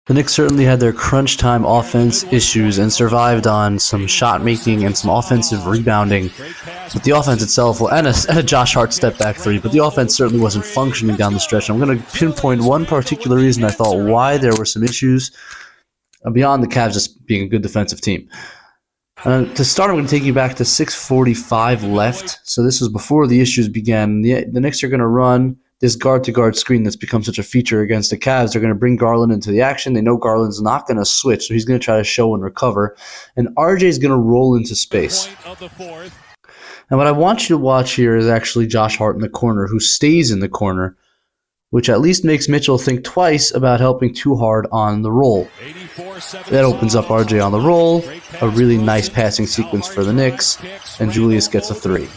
The Knicks certainly had their crunch time offense issues and survived on some shot making and some offensive rebounding. But the offense itself, and a Josh Hart step back three, but the offense certainly wasn't functioning down the stretch. I'm going to pinpoint one particular reason I thought why there were some issues beyond the Cavs just being a good defensive team. To start, I'm going to take you back to 6:45 left. So this was before the issues began. The Knicks are going to run this guard-to-guard screen that's become such a feature against the Cavs. They're going to bring Garland into the action. They know Garland's not going to switch, so he's going to try to show and recover. And RJ is going to roll into space. And what I want you to watch here is actually Josh Hart in the corner, who stays in the corner, which at least makes Mitchell think twice about helping too hard on the roll. That opens up RJ on the roll, a really nice passing sequence for the Knicks, and Julius gets a three.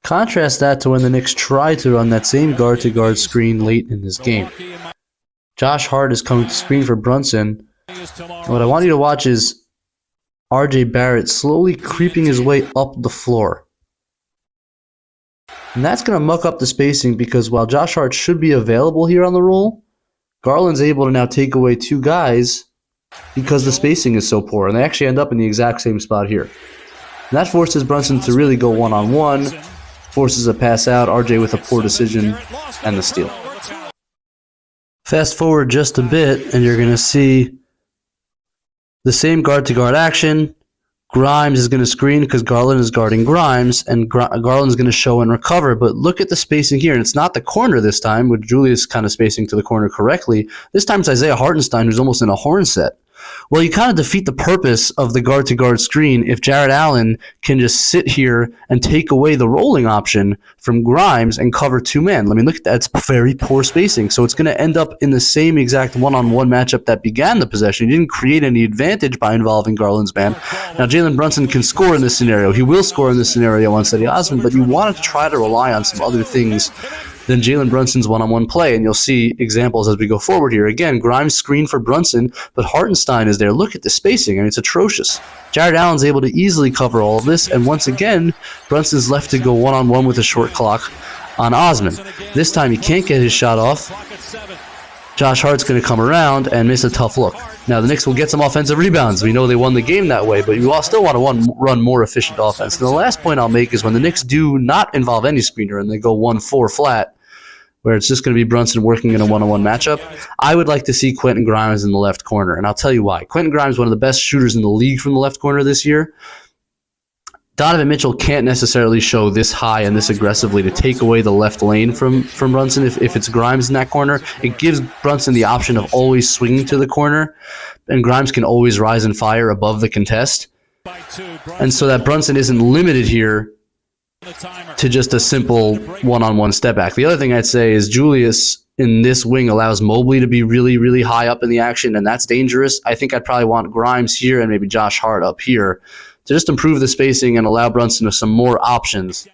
Contrast that to when the Knicks tried to run that same guard-to-guard screen late in this game. Josh Hart is coming to screen for Brunson. And what I want you to watch is RJ Barrett slowly creeping his way up the floor. And that's going to muck up the spacing because while Josh Hart should be available here on the roll, Garland's able to now take away two guys because the spacing is so poor. And they actually end up in the exact same spot here. And that forces Brunson to really go one-on-one, forces a pass out, RJ with a poor decision, and the steal. Fast forward just a bit, and you're going to see the same guard-to-guard action. Grimes is going to screen because Garland is guarding Grimes, and Garland is going to show and recover. But look at the spacing here. And it's not the corner this time, with Julius kind of spacing to the corner correctly. This time it's Isaiah Hartenstein, who's almost in a horn set. Well, you kind of defeat the purpose of the guard-to-guard screen if Jarrett Allen can just sit here and take away the rolling option from Grimes and cover two men. I mean, look at that. It's very poor spacing. So it's going to end up in the same exact one-on-one matchup that began the possession. You didn't create any advantage by involving Garland's man. Now, Jalen Brunson can score in this scenario. He will score in this scenario on Cedi Osman, but you want to try to rely on some other things than Jalen Brunson's one-on-one play, and you'll see examples as we go forward here. Again, Grimes screen for Brunson, but Hartenstein is there. Look at the spacing. I mean, it's atrocious. Jarrett Allen's able to easily cover all of this, and once again, Brunson's left to go one-on-one with a short clock on Osman. This time he can't get his shot off. Josh Hart's going to come around and miss a tough look. Now, the Knicks will get some offensive rebounds. We know they won the game that way, but you all still want to run more efficient offense. And the last point I'll make is when the Knicks do not involve any screener and they go 1-4 flat, where it's just going to be Brunson working in a one-on-one matchup, I would like to see Quentin Grimes in the left corner, and I'll tell you why. Quentin Grimes is one of the best shooters in the league from the left corner this year. Donovan Mitchell can't necessarily show this high and this aggressively to take away the left lane from Brunson if it's Grimes in that corner. It gives Brunson the option of always swinging to the corner, and Grimes can always rise and fire above the contest. And so that Brunson isn't limited here to just a simple one-on-one step back. The other thing I'd say is Julius in this wing allows Mobley to be really, really high up in the action, and that's dangerous. I think I'd probably want Grimes here and maybe Josh Hart up here to just improve the spacing and allow Brunson with some more options